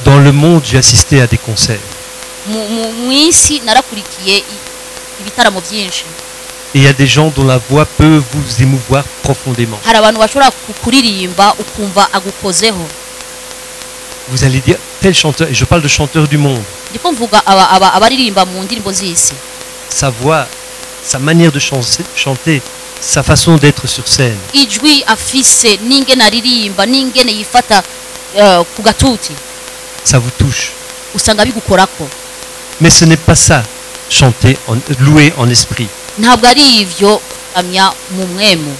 Dans le monde, j'ai assisté à des concerts. mu isi narakurikiye ibitaramo byinshi. Et il y a des gens dont la voix peut vous émouvoir profondément. Hari abantu bashobora kuririmba ukumva agukozeho. Vous allez dire, tel chanteur, et je parle de chanteurs du monde, Ndiko mvuga abaririmba mu ndirimbo z'isi. sa voix, sa manière de chanter, sa façon d'être sur scène, Ijwi afise n'ingene aririmba n'ingene yifata ku gatuti ça vous touche. usanga bigukorako. Mais ce n'est pas ça, chanter, louer en esprit. Ntabwo ari ivyo kuramya mu mwemu.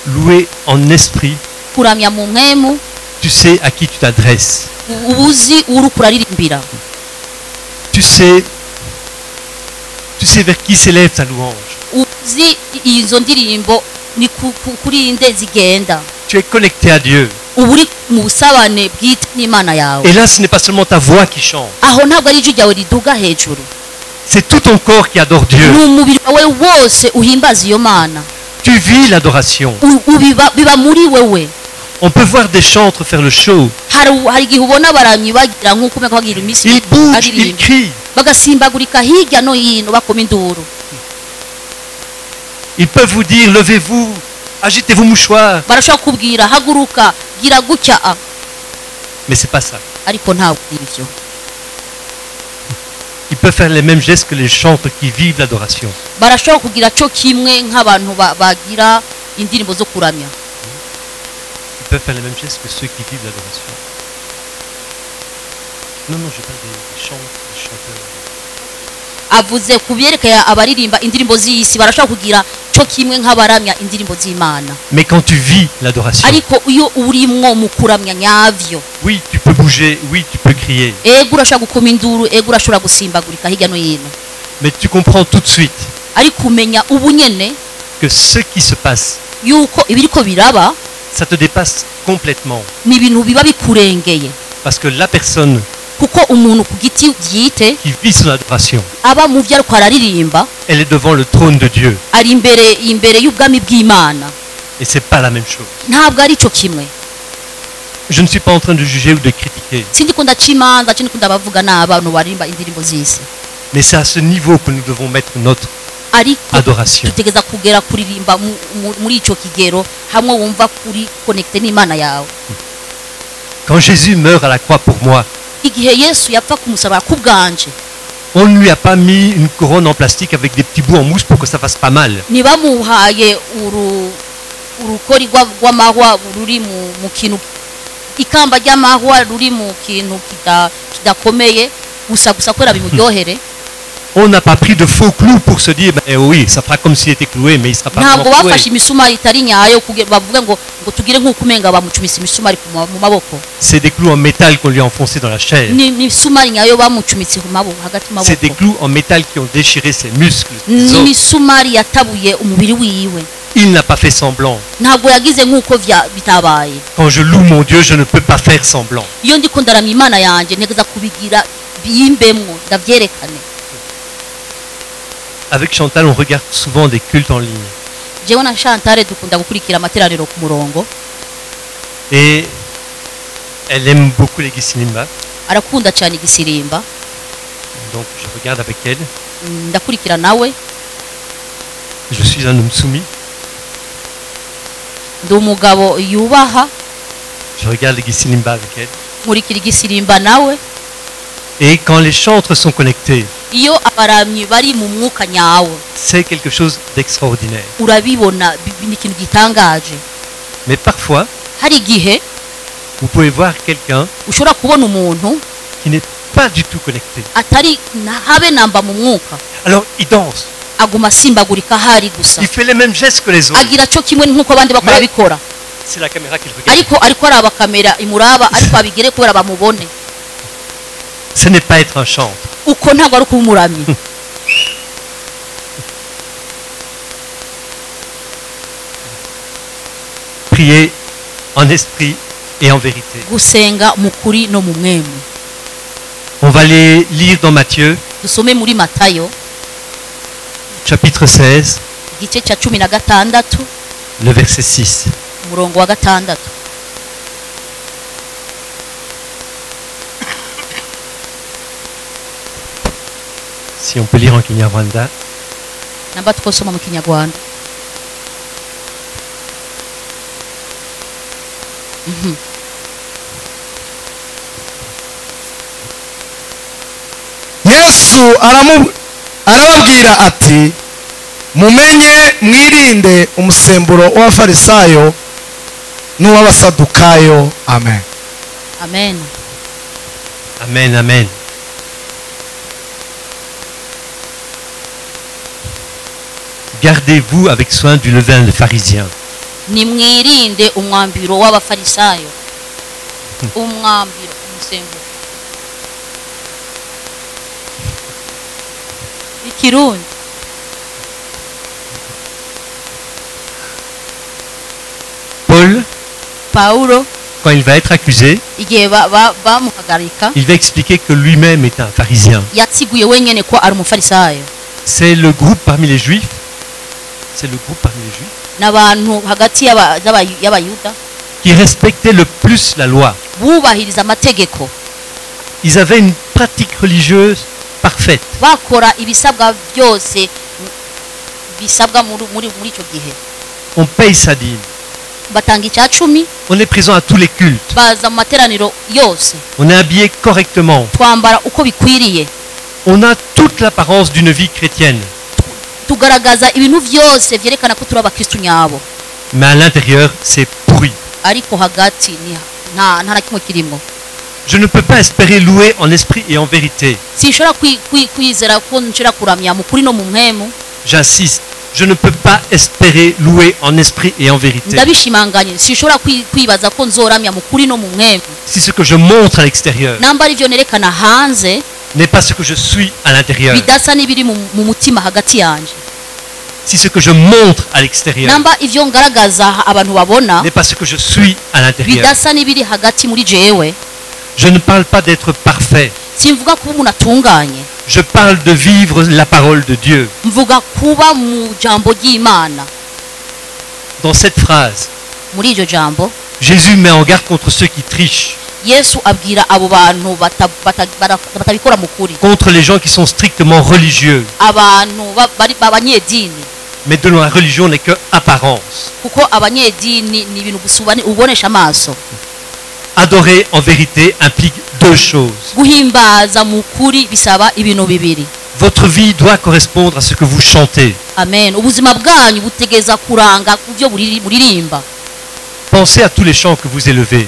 Louer en esprit, Kuramya mu mwemu tu sais à qui tu t'adresses. ubuzi uri kuraririmbira. Tu sais vers qui s'élève ta louange. Uzi izo ndirimbo ni kuri inde zigenda. Tu es connecté à Dieu. Uburi mu busabane bwite n'Imana yawe. Et là, ce n'est pas seulement ta voix qui chante. Aho ntabwo ari ijwi ryawe riduga hejuru. C'est tout ton corps qui adore Dieu. Ni umubiri wawe wose uhimbaza iyo Mana. Tu vis l'adoration. Biba muri wewe. On peut voir des chantres faire le show. Hari igihe ubona abaramyi bagira nk'uko umenya bagira imisi Ils bougent, ils crient. bagasimbagurika hirya no hino bakoma induru. Ils peuvent vous dire, levez-vous, agitez vos mouchoirs. Barashobora kubwira haguruka gira gutya. Mais c'est pas ça. Ariko ntabwo ivyo. Ils peuvent faire les mêmes gestes que les chantres qui vivent l'adoration. Barashobora kugira cyo kimwe nk'abantu bagira indirimbo zo kuramya. Ils peuvent faire les mêmes gestes que ceux qui vivent l'adoration. Non, je parle des chanteurs. Avuze kubyerekeye abaririmba indirimbo z'isi barashobora kugira cyo kimwe nk'abaramya indirimbo z'Imana. Mais quand tu vis l'adoration, Ariko iyo urimwo mu kuramya nyavyo, oui, tu peux bouger, oui, tu peux crier. ego urashobora gukoma induru, ego urashobora gusimbagurika hirya no hino. Mais tu comprends tout de suite Ariko umenya ubunyene que ce qui se passe, yuko ibiriko biraba ça te dépasse complètement. ni ibintu biba bikurengeye. Parce que la personne Kuko umuntu ku giti byite qui vit son adoration, aba mu byo ariko araririmba elle est devant le trône de Dieu. ari imbere y'ubwami bw'Imana. Et c'est pas la même chose. Ntabwo ari cyo kimwe. Je ne suis pas en train de juger ou de critiquer. Sindiko ndacimanza cyane kunda bavuga n'abantu baririmba indirimbo z'isi. Mais c'est à ce niveau que nous devons mettre notre Ariko adoration. tutegeza kugera kuririmba muri ico kigero hamwe wumva kuri connecté n'Imana yawe. Quand Jésus meurt à la croix pour moi, Igihe Yesu yapfa kumusaba ku bwanje, on ne lui a pas mis une couronne en plastique avec des petits bouts en mousse pour que ça fasse pas mal. ntibamuhaye urukori rw'amahwa ruri mu kintu, ikamba ry'amahwa ruri mu kintu kidakomeye gusa kubera bimuryohere. On n'a pas pris de faux clous pour se dire, ben oui, ça fera comme s'il était cloué, mais il sera pas Ntabwo vraiment bafashe cloué. imisumari itari nyayo bavuge ngo tugire nk'uko umenga bamucumise imisumari mu maboko. C'est des clous en métal qu'on lui a enfoncés dans la chair. Ni imisumari nyayo bamucumise mu maboko hagati mu C'est des maboko. clous en métal qui ont déchiré ses muscles. ses Ni os. imisumari yatabuye umubiri wiwe. Il n'a pas fait semblant. Ntabwo yagize nk'uko bitabaye. Quand je loue mon Dieu, je ne peux pas faire semblant. Iyo ndiko ndaramya Imana yanjye ntegeza kubigira biyimbemwo ndavyerekane. Avec Chantal, on regarde souvent des cultes en ligne. Jewe na Chantal dukunda gukurikira amateraniro ku murongo. Et elle aime beaucoup les Gisinimba. Arakunda cyane igisirimba. Donc je regarde avec elle. Ndakurikira nawe. Je suis un homme soumis. Ndi umugabo yubaha. Je regarde les Gisinimba avec elle. Nkurikira igisirimba nawe. Et quand les chantres sont connectés, Iyo abaramyi bari mu mwuka nyawo, c'est quelque chose d'extraordinaire. urabibona ni ikintu gitangaje. Mais parfois, Hari igihe vous pouvez voir quelqu'un ushobora kubona umuntu qui n'est pas du tout connecté. atari habe namba mu mwuka, Alors il danse, aguma asimbagurika hari gusa, il fait les mêmes gestes que les autres. agira cyo kimwe nk'uko abandi bakora Mais- bikora, C'est la caméra qui le regarde. ariko araba kamera imuraba, ariko abigire kubera bamubone. Ce n'est pas être un chantre. Uko ntabwo ari kuba umuramyi. Prier en esprit et en vérité. Gusenga mu kuri no mu mwemu. On va les lire dans Matthieu, Dusome muri Matayo chapitre 16, igice cya 16 le verset 6. umurongo wa 6. Si on peut lire en Kinyarwanda. namba twosoma mu kinyarwanda. Yesu arababwira ati mumenye mwirinde umusemburo w'abafarisayo n'uw'abasadukayo. Amen. Amen. Amen, amen. Gardez-vous avec soin du levain des pharisiens. Nimwirinde umwambiro w'abafarisayo. Umwambiro umusemburo. Ikirundi. Paul, Paulo quand il va être accusé, igihe bamuhagarika il va expliquer que lui-même est un pharisien. yatsiguye wenyene ko ari umufarisayo. C'est le groupe parmi les juifs. C'est le groupe parmi les juifs n'abantu hagati y'abayuda qui respectait le plus la loi. bubahiriza amategeko, Ils avaient une pratique religieuse parfaite. bakora ibisabwa byose bisabwa muri icyo gihe. On paye sa dîme. Batanga icya cumi, On est présent à tous les cultes. baza mu materaniro yose, On est habillé correctement. twambara uko bikwiriye, On a toute l'apparence d'une vie chrétienne. tugaragaza ibintu byose byerekana ko turi abakristu nyabo, Mais à l'intérieur, c'est pourri. ariko hagati nta na kimwe kirimo. Je ne peux pas espérer louer en esprit et en vérité. Sinshobora kwizera ko nshira kuramya mu kuri no mu mpemu. J'insiste, je ne peux pas espérer louer en esprit et en vérité. Ndabishimanganye, sinshobora kwibaza ko nzoramya mu kuri no mu mpemu. Si ce que je montre à l'extérieur Namba ari byo nerekana hanze n'est pas ce que je suis à l'intérieur, bidasa n'ibiri mu mutima hagati yanje, si ce que je montre à l'extérieur namba ivyo ngaragaza abantu babona n'est pas ce que je suis à l'intérieur, bidasa n'ibiri hagati muri jewe, je ne parle pas d'être parfait. simvuga kuba umuntu atunganye, Je parle de vivre la parole de Dieu. mvuga kuba mu jambo ry'Imana. Dans cette phrase, Muri iryo jambo Jésus met en garde contre ceux qui trichent, Yesu abwira abo bantu batabikora mu kuri, contre les gens qui sont strictement religieux. abantu b'abanyedini, Mais de la religion n'est que apparence. kuko abanyedini ni ibintu ubonesha amaso. Adorer en vérité implique deux choses. Guhimbaza mu kuri bisaba ibintu bibiri. Votre vie doit correspondre à ce que vous chantez. Amen. Ubuzima bwanyu butegeza kuranga kubyo muririmba. Pensez à tous les chants que vous élevez.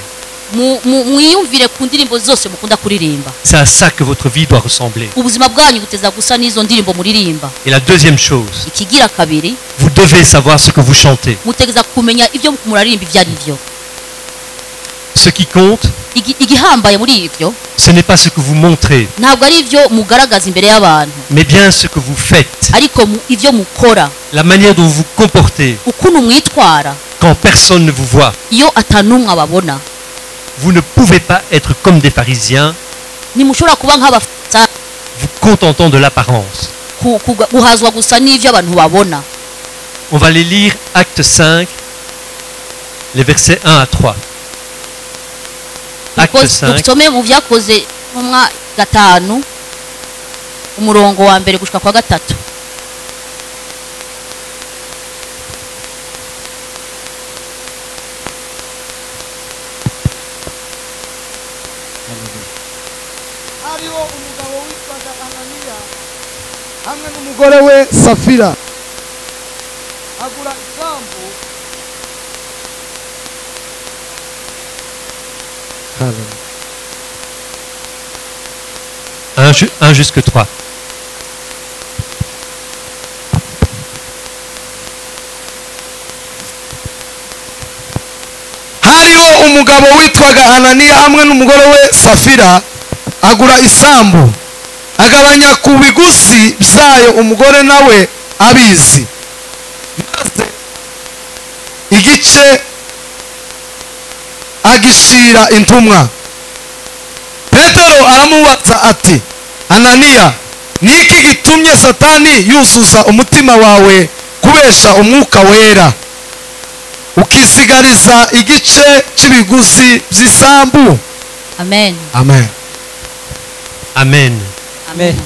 Mwiyumvire ku ndirimbo zose mukunda kuririmba. C'est à ça que votre vie doit ressembler. Ubuzima bwanyu buteza gusa n'izo ndirimbo muririmba. Et la deuxième chose, Ikigira kabiri, vous devez savoir ce que vous chantez. mutegeza kumenya ibyo murarimba ibyo ari byo. Ce qui compte, Igihambaye muri ivyo ce n'est pas ce que vous montrez, ntabwo ari ibyo mugaragaza imbere y'abantu, mais bien ce que vous faites. ariko ibyo mukora, La manière dont vous vous comportez ukuntu mwitwara quand personne ne vous voit. iyo atanumwe ababona. Vous ne pouvez pas être comme des pharisiens, Ntimushobora kuba nk'abafarisayo vous contentant de l'apparence. guhazwa gusa n'ivyo abantu babona. On va les lire, Acte 5, les versets 1 à 3. Acte 5, dusome mu byakoze ntumwa 5 umurongo wa mbere gushika kwa 3. hariho umugabo witwaga Ananiya hamwe n'umugore we Safira agura isambu. un jusque 3. Hariho umugabo witwaga Ananiya hamwe n'umugore we Safira agura isambu agabanya ku biguzi byayo umugore nawe abizi, maze igice agishira intumwa. Petero aramubaza ati, Ananiya, ni iki gitumye Satani yuzuza umutima wawe kubesha umwuka wera ukisigariza igice cy'ibiguzi by'isambu? Amen. Amen. Amen. Amen.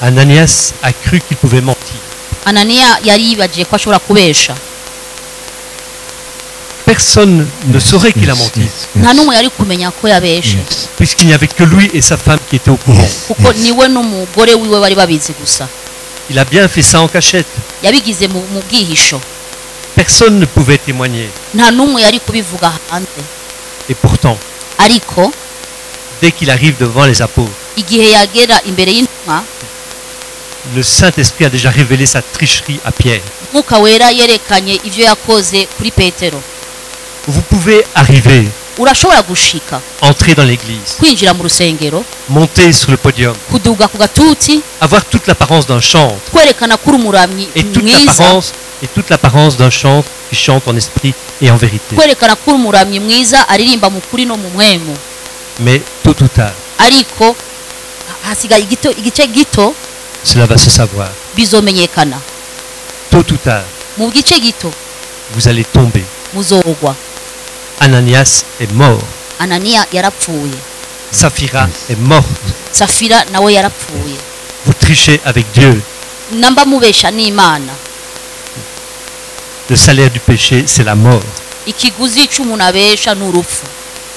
Ananias a cru qu'il pouvait mentir. ananiya yari yibagiye ko ashobora kubesha. Personne ne saurait qu'il a menti, nta n'umwe yari kumenya ko yabeshe, puisqu'il n'y avait que lui et sa femme qui étaient au courant. kuko niwe n'umugore wiwe bari babizi gusa. Il a bien fait ça en cachette. yabigize mu bwihisho, Personne ne pouvait témoigner. nta n'umwe yari kubivuga hanze. Et pourtant, ariko dès qu'il arrive devant les apôtres, igihe yagera imbere y'intumwa, le Saint-Esprit a déjà révélé sa tricherie à Pierre. mwuka wera yerekanye ivyo yakoze kuri Petero. Vous pouvez arriver, urashobora gushika entrer dans l'église, kwinjira mu rusengero, monter sur le podium, kuduga ku gatuti, avoir toute l'apparence d'un chantre kwerekana kuri umuramyi et mwiza, toute l'apparence d'un chantre qui chante en esprit et en vérité. kwerekana kuri umuramyi mwiza aririmba mu kuri no mu mwemu. Mais tôt ou tard, ariko hasigaye igice gito cela va se savoir. bizomenyekana. Tôt ou tard, mu gice gito vous allez tomber. muzogwa. Ananias est mort. ananiya yarapfuye, Saphira est morte. safira nawe yarapfuye. Vous trichez avec Dieu. namba mubesha n'Imana. Le salaire du péché, c'est la mort. ikiguzi c'umuntu abesha n'urupfu.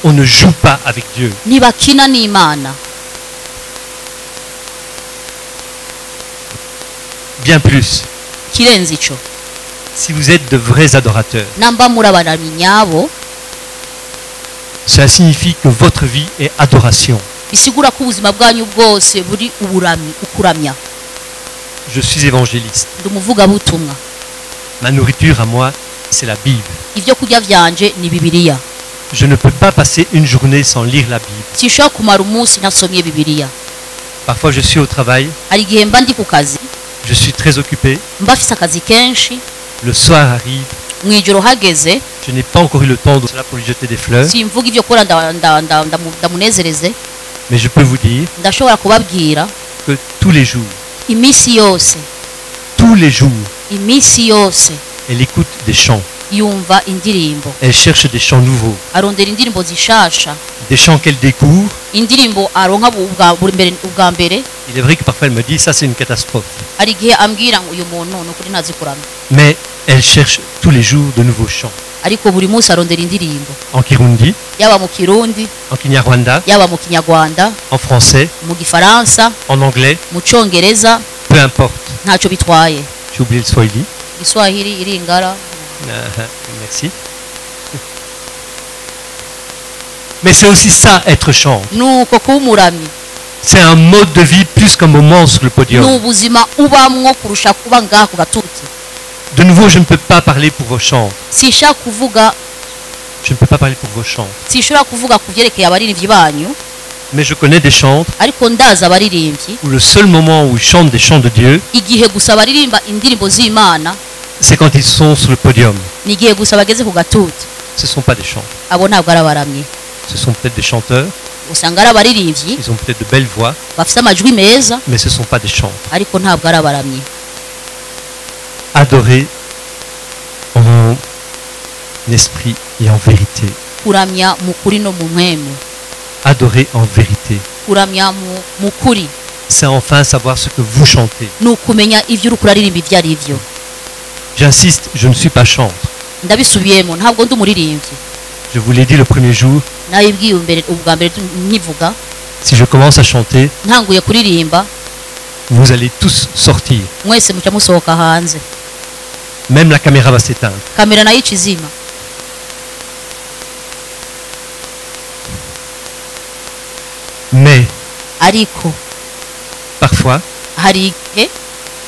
On ne joue pas avec Dieu. ntibakina n'Imana. Bien plus, kirenze ico, si vous êtes de vrais adorateurs, namba muri abaramyi nyabo, cela signifie que votre vie est adoration. bisigura ko ubuzima bwanyu bwose buri uburamyi, ukuramya. Je suis évangéliste. ndi umuvugabutumwa. Ma nourriture à moi, c'est la Bible. ibyo kurya vyanje ni Bibiliya. Je ne peux pas passer une journée sans lire la Bible. sinshobora kumara umunsi ntasomye Bibiliya. Parfois, je suis au travail, hari igihe mba ndi ku kazi, je suis très occupé. mba mfise akazi kenshi, Le soir arrive, mu ijoro hageze, je n'ai pas encore eu le temps de cela pour lui jeter des fleurs, simvuga ibyo kora ndamunezereze. mais je peux vous dire ndashobora kubabwira que tous les jours, iminsi yose, iminsi yose elle écoute des chants. yumva indirimbo, Elle cherche des chants nouveaux, arondera indirimbo zishasha, des chants qu'elle découvre. indirimbo aronka ubwa mbere. Il est vrai que parfois elle me dit ça c'est une catastrophe. hari igihe ambwira ngo uyu muntu ni ukuri ntazi kuramya, Mais elle cherche tous les jours de nouveaux chants. ariko buri munsi arondera indirimbo, En Kirundi, yaba mu Kirundi, en Kinyarwanda, yaba mu Kinyarwanda, en français, mu Gifaransa, en anglais, mu Congereza, peu importe. ntacyo bitwaye. J'ai oublié le Swahili. Igiswahili, Iringara. Merci. Mais c'est aussi ça, être chantre. nuko kuba umuramyi C'est un mode de vie plus qu'un moment sur le ni podium. ubuzima ubamwo kurusha kuba ngaha ku gatuti. De nouveau, je ne peux pas parler pour vos chants. sinshaka kuvuga, Je ne peux pas parler pour vos chants. sinshobora kuvuga ku byerekeye abaririmbyi banyu, Mais je connais des chantres ariko ndazi abaririmbyi où le seul moment où ils chantent des chants de Dieu, igihe gusa baririmba indirimbo z'Imana c'est quand ils sont sur le podium. ni igihe gusa bageze ku gatuti. Ce ne sont pas des chants. abo ntabwo ari abaramyi, Ce sont peut-être des chanteurs, usanga ari abaririmbyi ils ont peut-être de belles voix, bafite amajwi meza, mais ce ne sont pas des chantres. ariko ntabwo ari abaramyi. Adorer en esprit et en vérité. kuramya mu kuri no mu mwemu, Adorer en vérité. kuramya mu kuri C'est enfin savoir ce que vous chantez. ni ukumenya ibyo uri kuraririmba ibyo ari byo. J'insiste, je ne suis pas chantre. ndabisubiyemo, ntabwo ndi umuririmbyi. Je vous l'ai dit le premier jour, nabibwiye ubwa mbere nkivuga, si je commence à chanter, ntanguye kuririmba vous allez tous sortir. mwese muca musohoka hanze, Même la caméra va s'éteindre. kamera nayo ica izima. Mais ariko parfois, hari igihe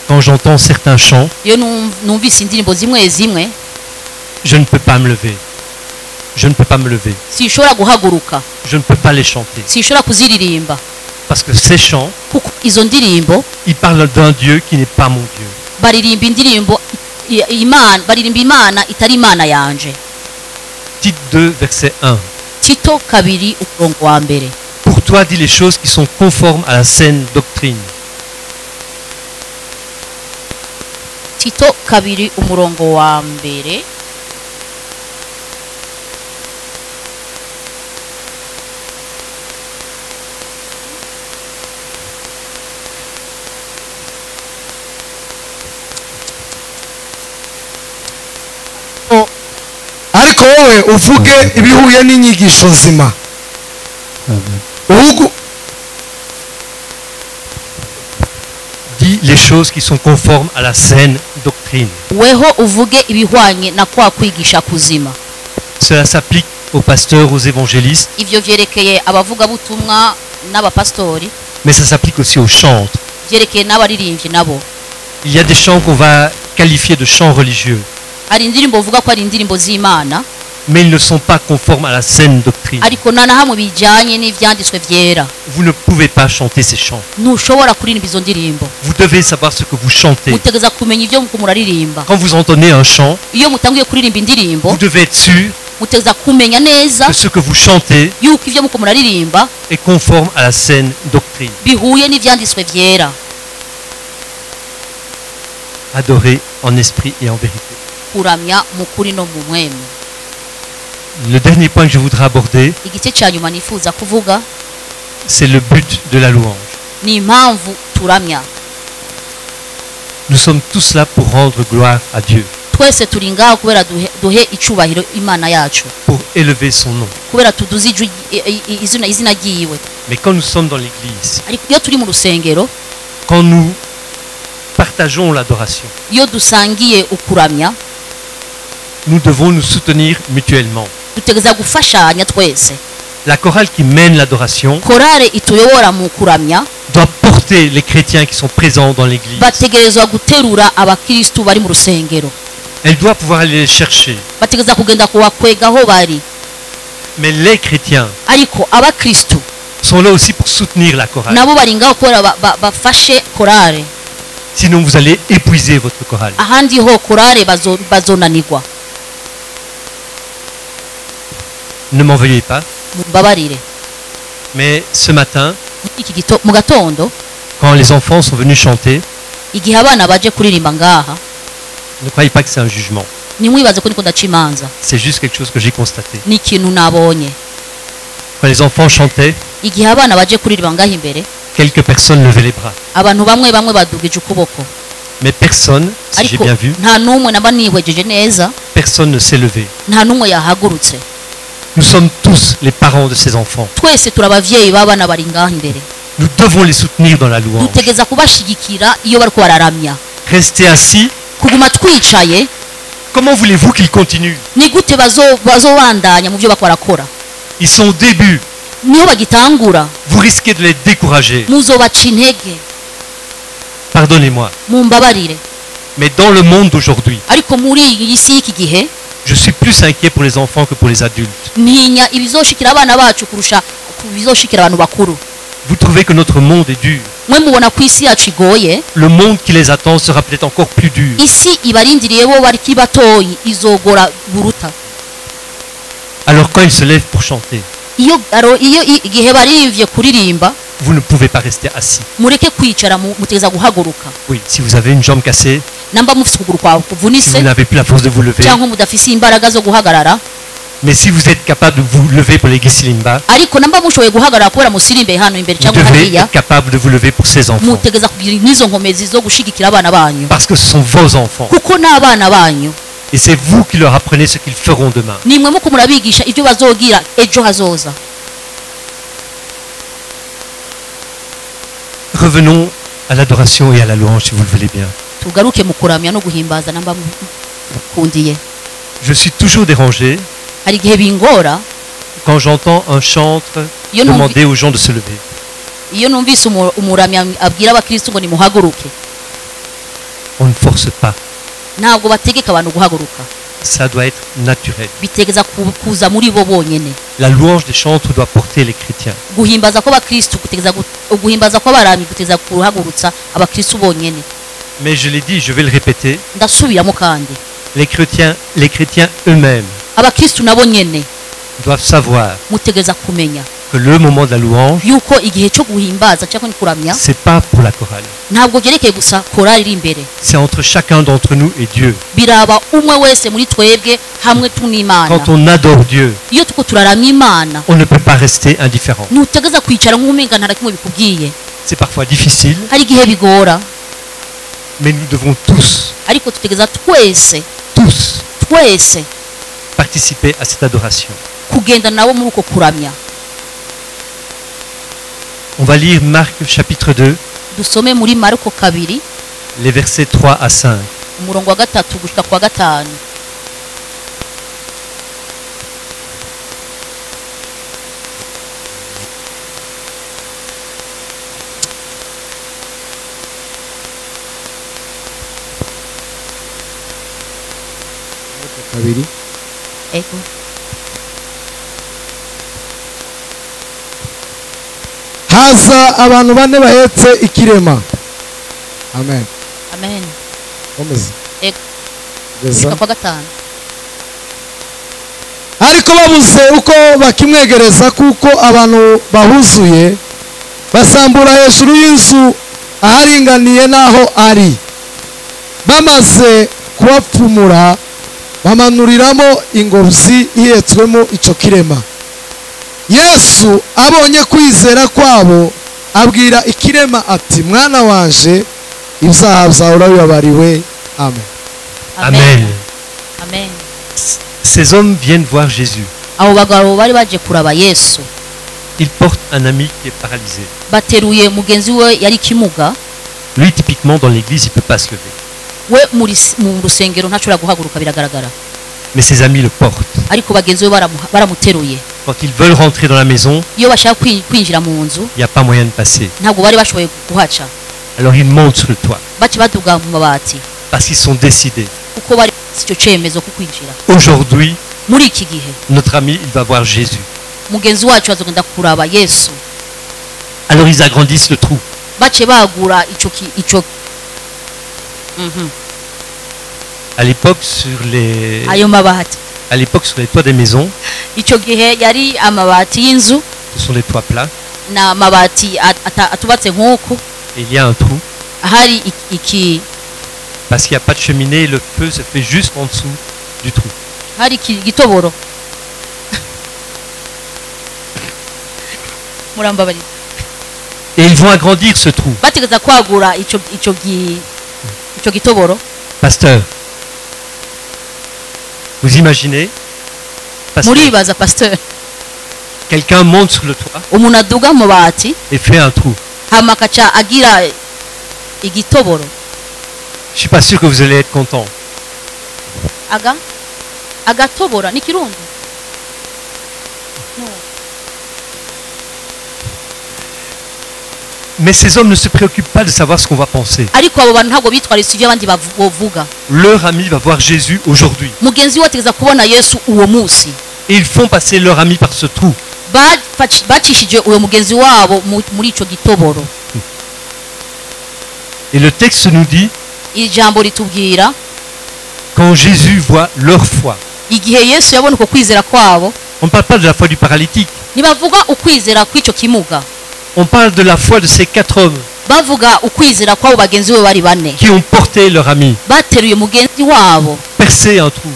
quand j'entends certains chants, iyo numvise indirimbo zimwe zimwe je ne peux pas me lever. Je ne peux pas me lever. sinshobora guhaguruka, Je ne peux pas les chanter. sinshobora kuziririmba, Parce que ces chants, kuko izo ndirimbo ils parlent d'un Dieu qui n'est pas mon Dieu. baririmba indirimbo Imana, baririmba Imana itari Imana yanje. Tite 2, verset 1. Tito 2 umurongo wa mbere. Pour toi, dis les choses qui sont conformes à la saine doctrine. Tito 2 umurongo wa mbere. wowe uvuge ibihuye n'inyigisho nzima. Dis les choses qui sont conformes à la saine doctrine. weho uvuge ibihwanye na kwa kwigisha kuzima. Cela s'applique aux pasteurs, aux évangélistes, Ivyo vyerekeye abavugabutumwa n'abapastori, mais ça s'applique aussi aux chantres. vyerekeye n'abaririmbyi nabo. Il y a des chants qu'on va qualifier de chants religieux, Hari indirimbo uvuga ko ari indirimbo z'Imana, mais ils ne sont pas conformes à la saine doctrine. ariko nta na hamwe bijyanye n'ivyanditswe vyera. Vous ne pouvez pas chanter ces chants. Ntushobora kuririmba izo ndirimbo. Vous devez savoir ce que vous chantez. Mutegeza kumenya ivyo muko muraririmba. Quand vous entendez un chant, Iyo mutanguye kuririmba indirimbo, vous devez être sûr mutegeza kumenya neza que ce que vous chantez yuko ivyo muko muraririmba est conforme à la saine doctrine. bihuye n'ivyanditswe vyera. Adorer en esprit et en vérité. Kuramya mu kuri no mu mwemu. Le dernier point que je voudrais aborder, Igice cya nyuma nifuza kuvuga c'est le but de la louange. ni impamvu turamya. Nous sommes tous là pour rendre gloire à Dieu, Twese turi ngaho kubera duhe icubahiro Imana yacu, pour élever son nom. kubera tuduze izina ryiwe. Mais quand nous sommes dans l'église, Ariko iyo turi mu rusengero, quand nous partageons l'adoration, iyo dusangiye ukuramya, nous devons nous soutenir mutuellement. dutegeza gufashanya twese. La chorale qui mène l'adoration Korale ituyobora mu kuramya doit porter les chrétiens qui sont présents dans l'église. bategerezwa guterura abakristu bari mu rusengero. Elle doit pouvoir aller les chercher. Bategereza kugenda kubakwega aho bari. Mais les chrétiens Ariko abakristu sont là aussi pour soutenir la chorale. nabo bari ngaho kubera bafashe korale. Sinon, vous allez épuiser votre chorale. Ahandi ho korale bazonanirwa. Ne m'en veuillez pas. Mumbabarire. Mais ce matin, Mu gatondo quand les enfants sont venus chanter, igihe abana baje kuririmba ngaha, ne croyez pas que c'est un jugement. nimwibaze ko niko ndaca imanza. C'est juste quelque chose que j'ai constaté. Ni ikintu nabonye. Quand les enfants chantaient, Igihe abana baje kuririmba ngaha imbere, quelques personnes levaient les bras. abantu bamwe badugije ukuboko. Mais personne, si j'ai Ariko bien vu, nta n'umwe naba nibwejeje neza, personne ne s'est levé. nta n'umwe yahagurutse. Nous sommes tous les parents de ces enfants. Twese turi abavyeyi b'abana bari ngaha imbere. Nous devons les soutenir dans la louange. Dutegeza kubashigikira iyo bariko bararamya. Rester assis, Kuguma twicaye, comment voulez-vous qu'ils continuent? ni gute bazobandanya mu byo bako barakora? Ils sont au début. Niho bagitangura, Vous risquez de les décourager. muzobaca intege. Pardonnez-moi. Mumbabarire. Mais dans le monde d'aujourd'hui, Ariko muri iyi si y'iki gihe, je suis plus inquiet pour les enfants que pour les adultes. ntinya ibizoshikira abana bacu kurusha ibizoshikira abantu bakuru. Vous trouvez que notre monde est dur. Mwe mubona ku isi yacu igoye, Le monde qui les attend sera peut-être encore plus dur. isi ibarindiriye bo bariki batoyi izogora buruta. Alors quand ils se lèvent pour chanter, Iyo igihe barivye kuririmba, vous ne pouvez pas rester assis. mureke kwicara mutegeza guhaguruka. Oui, si vous avez une jambe cassée, Namba mufite ukuguru kwawe si kuvunitse vous n'avez plus la force de vous lever, cyangwa mudafise imbaraga zo guhagarara, mais si vous êtes capable de vous lever pour les Gisilimba, ariko namba mushoboye guhagarara kubera musirimbe hano imbere vous cyangwa devez hariya, être capable de vous lever pour ces enfants. mutegeza kugira n'izo nkomezi zo gushigikira abana banyu, Parce que ce sont vos enfants. kuko n'abana banyu Et c'est vous qui leur apprenez ce qu'ils feront demain. nimwe muko murabigisha ibyo bazogira ejo hazoza. Revenons à l'adoration et à la louange, si vous le voulez bien. Tugaruke mu kuramya no guhimbaza namba mukundiye. Je suis toujours dérangé Hari igihe bingora quand j'entends un chantre iyo numvi- demander aux gens de se lever. iyo numvise umuramya abwira abakristo ngo nimuhaguruke, On ne force pas. ntabwo bategeka abantu guhaguruka, Ça doit être naturel. bitegeza kuza muri bo bonyene. La louange des chantres doit porter les chrétiens. Guhimbaza kw'abakristo gutegeza guhimbaza kw'abaramyi gutegeza kuhagurutsa abakristo bonyene. Mais je l'ai dit, je vais le répéter, Ndasubiramo kandi les chrétiens eux-mêmes abakristo nabo nyene doivent savoir mutegeza kumenya que le moment de la louange, yuko igihe cyo guhimbaza cyangwa kuramya c'est pas pour la chorale. ntabwo byerekeye gusa korali iri imbere, C'est entre chacun d'entre nous et Dieu. biraba umwe wese muri twebwe hamwe n'Imana. Quand on adore Dieu, Iyo tuko turaramya Imana, on ne peut pas rester indifférent. ntutegeza kwicara nk'umenga nta na kimwe bikubwiye. C'est parfois difficile, Hari igihe bigora, mais nous devons tous, ariko tutegeza twese tous, participer à cette adoration. kugenda nabo muri uko kuramya. On va lire Marc chapitre 2, Dusome muri Marko 2 les versets 3 à 5. umurongo wa 3 gushika kwa 5. kabiri Ego. haza abantu bane bahetse ikirema. Amen. Amen. Komeza. Ego. Geza. Gushika kwa 5. Ariko babuze uko bakimwegereza kuko abantu bahuzuye basambura hejuru y'inzu aharinganiye naho ari. Bamaze kubapfumura bamanuriramo ingobyi ihetswemo ico kirema. Yesu abonye kwizera kwabo abwira ikirema ati mwana wanje ibyaha byawe urabibabariwe. Amen. Amen. Amen. Ces hommes viennent voir Jésus. Abo bagabo bari baje kuraba Yesu. Ils portent un ami qui est paralysé. Bateruye mugenzi we yari kimuga. Lui, typiquement, dans l'église, il ne peut pas se lever. We mu rusengero ntashobora guhaguruka biragaragara. Mais ses amis le portent. Ariko bagenzi we baramuteruye. Quand ils veulent rentrer dans la maison, Iyo bashaka kwinjira mu nzu il n'y a pas moyen de passer. ntabwo bari bashoboye kuhaca. Alors ils montent sur le toit. Bace baduga mu mabati Parce qu'ils sont décidés. kuko bari icyo cemezo ku kwinjira. Aujourd'hui, Muri iki gihe notre ami, il va voir Jésus. mugenzi wacu azogenda kuraba Yesu. Alors ils agrandissent le trou. Bace bagura ico À l'époque, sur les ayo mabati. sur les toits des maisons, Ico gihe yari amabati y'inzu ce sont des toits plats. na mabati atubatse nk'uko Et il y a un trou. hari iki Parce qu'il n'y a pas de cheminée, le feu se fait juste en dessous du trou. hari gitoboro. Murambabarira. Et ils vont agrandir ce trou. Bategeza kwagura ico gitoboro. Pasteur, vous imaginez, pasteur, Muribaza pasteur. quelqu'un monte sur le toit Umuntu aduga mu bati et fait un trou. hama akaca agira igitoboro. Je suis pas sûr que vous allez être content. Agatobora ni kirundi. No. Mais ces hommes ne se préoccupent pas de savoir ce qu'on va penser. Ariko abo bantu ntabwo bitwaritse ibyo abandi bavuga. Leur ami va voir Jésus aujourd'hui. Mugenzi we ategeza kubona Yesu uwo munsi. Et ils font passer leur ami par ce trou. Bacishije uwo mugenzi wabo muri ico gitoboro. Et le texte nous dit, Ijambo ritubwira quand Jésus voit leur foi. igihe Yesu yabona uko kwizera kwabo. On ne parle pas de la foi du paralytique. Nibavuga ukwizera kw'ico kimuga. On parle de la foi de ces 4 hommes Bavuga ukwizera kwabo bagenzi we bari bane. qui ont porté leur ami, Bateruye mugenzi wabo. percé un trou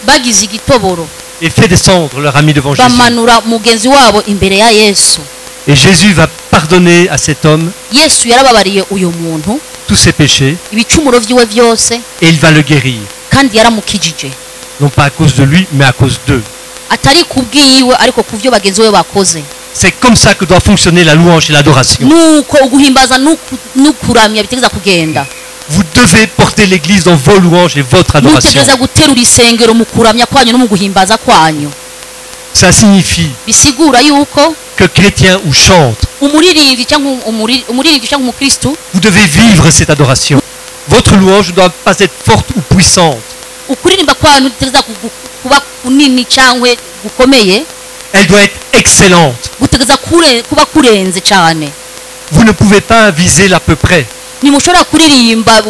Bagize igitoboro. et fait descendre leur ami devant Jésus. Bamanura mugenzi wabo imbere ya Yesu. Et Jésus va pardonner à cet homme Yesu yarababariye uyu muntu tous ses péchés ibicumuro vyiwe vyose et il va le guérir. kandi yaramukijije. Non pas à cause de lui, mais à cause d'eux. Atari kubwiwe ariko kuvyo bagenzi we bakoze. C'est comme ça que doit fonctionner la louange et l'adoration. Nuko uguhimbaza nukuramya bitegeza kugenda. Vous devez porter l'église dans vos louanges et votre adoration. Mutegeza guterura isengero mu kuramya kwanyu no mu guhimbaza kwanyu. Ça signifie Bisigura yuko que chrétien ou chante, umuririmbyi cyangwa umukristo vous devez vivre cette adoration. Votre louange ne doit pas être forte ou puissante. ukuririmba kwanyu bitegeza kuba kunini cyangwa gukomeye. Elle doit être excellente. Gutegeza kuba kurenze cyane. Vous ne pouvez pas viser l'à peu près. Nimushobora kuririmba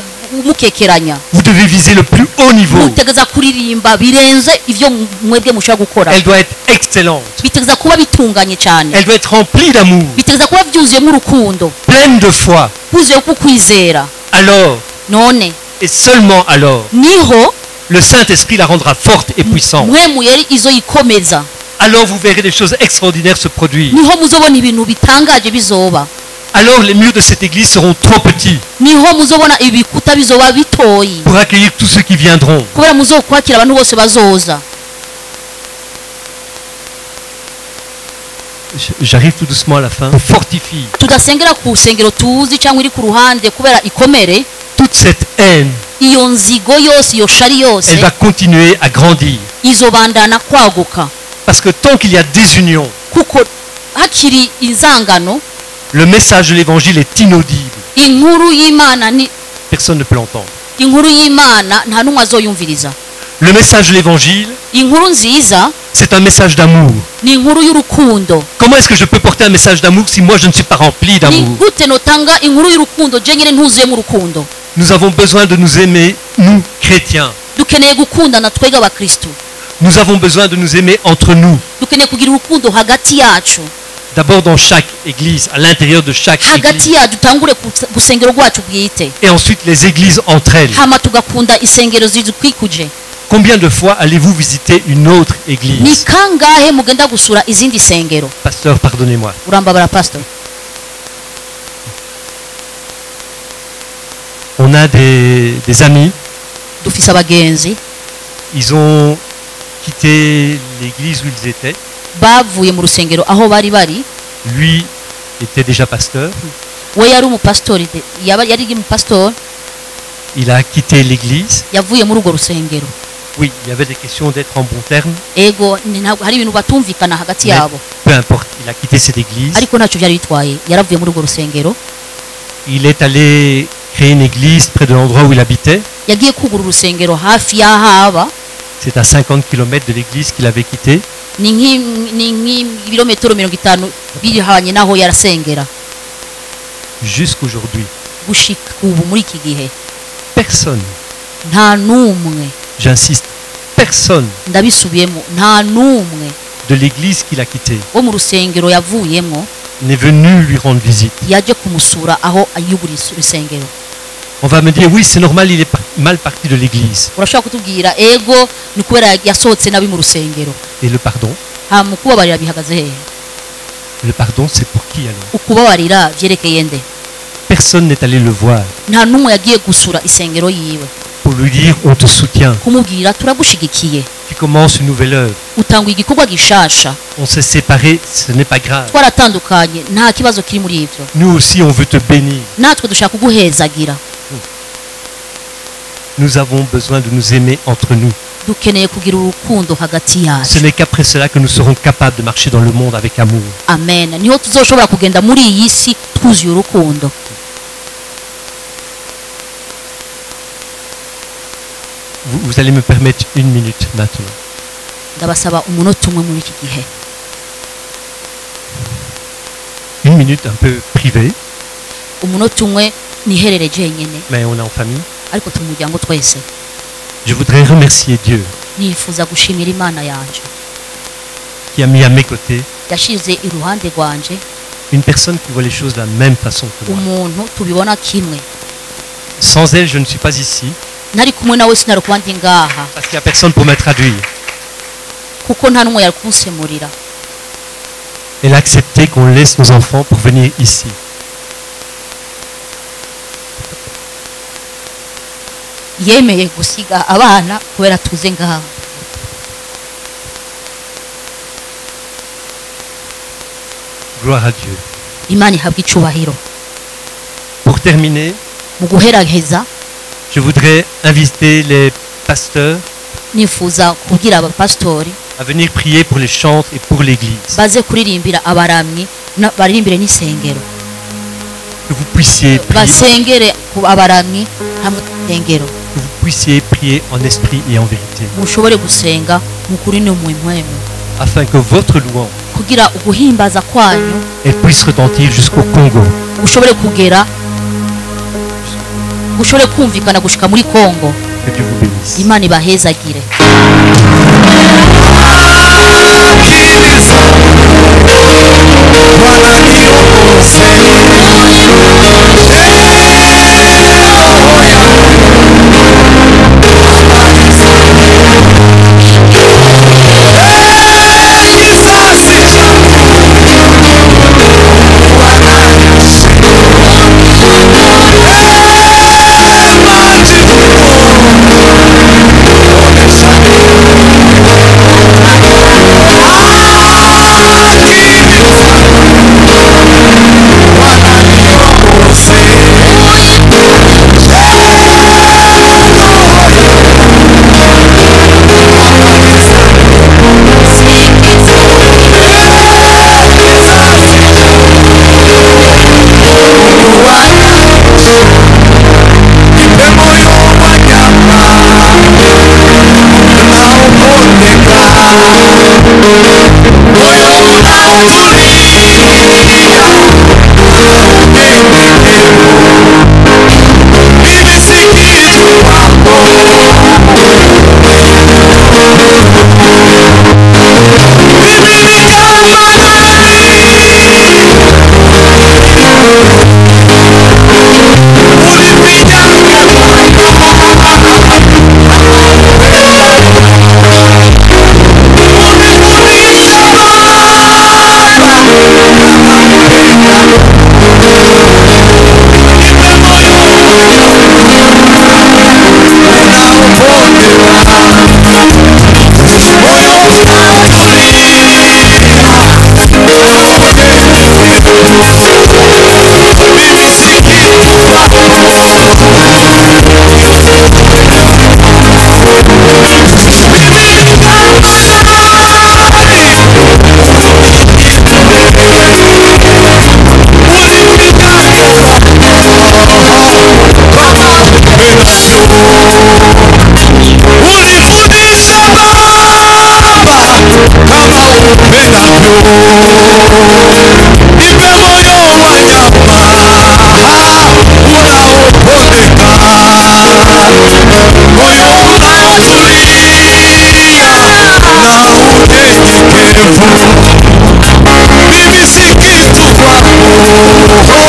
mukekeranya. Vous devez viser le plus haut niveau. Mutegeza kuririmba birenze ivyo mwebwe mushobora gukora. Elle doit être excellente. Bitegeza kuba bitunganye cyane. Elle doit être remplie d'amour, Bitegeza kuba byuzuyemo urukundo. pleine de foi. Byuzuye ku kwizera. Alors, None et seulement alors, niho le Saint-Esprit la rendra forte et puissante. mwemu yari izoyikomeza. Alors vous verrez des choses extraordinaires se produire. Niho muzobona ibintu bitangaje bizoba. Alors les murs de cette église seront trop petits Niho muzobona ibikuta bizoba bitoyi. pour accueillir tous ceux qui viendront. Kubera muzokwakira abantu bose bazoza. j'arrive tout doucement à la fin, fortifie tudasengera ku sengero tuzi cyangwa iri ku ruhande kubera ikomere, toute cette haine, iyo nzigo yose, iyo shari yose elle va continuer à grandir. izobandana kwaguka, Parce que tant qu'il y a désunion, kuko hakiri inzangano, le message de l'évangile est inaudible. inkuru y'Imana ni Personne ne peut l'entendre. inkuru y'Imana nta n'umwe azoyumviriza. Le message de l'évangile, Inkuru nziza c'est un message d'amour. ni inkuru y'urukundo. Comment est-ce que je peux porter un message d'amour si moi je ne suis pas rempli Ni d'amour? gute notanga inkuru y'urukundo je nyine ntuzuyemo urukundo? Nous avons besoin de nous aimer, nous, chrétiens. Dukeneye gukundana twebwe abakristo, Nous avons besoin de nous aimer entre nous. dukeneye kugira urukundo hagati yacu, D'abord dans chaque église, à l'intérieur de chaque hagati église. yacu dutangure ku sengero rwacu bwite, Et ensuite les églises entre elles. hama tugakunda isengero zidukwikuje. Combien de fois allez-vous visiter une autre Ni église? kangahe mugenda gusura izindi sengero? Pasteur, pardonnez-moi. Urambabara pastor. On a des amis, Dufise abagenzi ils ont quitté l'église où ils étaient. bavuye mu rusengero aho bari bari, Lui était déjà pasteur. we yari umupastori, yari umupastori, Il a quitté l'église. yavuye muri urwo rusengero. Oui, il y avait des questions d'être en bon terme. Ego ntabwo hari ibintu batumvikana hagati Mais yabo, peu importe, il a quitté cette église. ariko ntacyo byari bitwaye, yaravuye muri urwo rusengero, Il est allé créer une église près de l'endroit où il habitait. yagiye kugura urusengero hafi y'ahaba, C'est à 50 km de l'église qu'il avait quitté. ni nk'ibirometero 50 birihanye naho yarasengera. Jusqu'aujourd'hui, Gushika ubu muri iki gihe personne, nta n'umwe, j'insiste, personne ndabisubiyemo, nta n'umwe de l'église qu'il a quittée wo mu rusengero yavuyemo n'est venu lui rendre visite. yaje kumusura aho ayugura urusengero. On va me dire, oui, c'est normal, il est mal parti de l'église. Urashobora kutubwira ego ni kubera yasohotse nabi mu rusengero. Et le pardon? Mu kubabarira bihagaze hehe? Le pardon, c'est pour qui alors? Ukubabarira byerekeye nde? Personne n'est allé le voir Nta n'umwe yagiye gusura isengero yiwe pour lui dire, on te soutient. kumubwira turagushigikiye, Tu commences une nouvelle œuvre. utanga igikorwa gishasha, On s'est séparés, ce n'est pas grave. twaratandukanye, nta kibazo kiri muri ivyo, Nous aussi, on veut te bénir. natwe dushaka kuguhezagira. Nous avons besoin de nous aimer entre nous. Dukeneye kugira urukundo hagati Ce yacu. n'est qu'après cela que nous serons capables de marcher dans le monde avec amour. Amen. Niho tuzoshobora kugenda muri iyi si twuzuye urukundo. Vous allez me permettre une minute maintenant. Ndabasaba umunota umwe muri iki gihe, Une minute un peu privée, umunota umwe niherere jenyine, mais on est en famille. ariko turi umuryango twese. Je voudrais remercier Dieu Nifuza gushimira Imana yanje qui a mis à mes côtés yashize iruhande rwanje une personne qui voit les choses de la même façon que moi. umuntu tubibona kimwe. Sans elle, je ne suis pas ici, Nari kumwe nawe sinari kuba ndi ngaha parce qu'il n'y a personne pour me traduire. kuko nta n'umwe yari kunsemurira. Elle a accepté qu'on laisse nos enfants pour venir ici. Yemeye gusiga abana kubera tuze ngaha. Gloire à Dieu. Imana ihabwa icubahiro. Pour terminer, Mu guheraheza je voudrais inviter les pasteurs nifuza kubwira abapasitori à venir prier pour les chantres et pour l'église. baze kuririmbira abaramyi baririmbire n'isengero, Que vous puissiez prier, basengere ku abaramyi hamwe n'isengero, que vous puissiez prier en esprit et en vérité, mushobore gusenga mu kuri no mu mpwemu, afin que votre louange kugira uguhimbaza kwanyu elle puisse retentir jusqu'au Congo. gushobore kugera, gushobore kumvikana gushika muri Kongo. Que Dieu vous bénisse. Imana ibahezagire. Ah! Mimi si kitu kwako,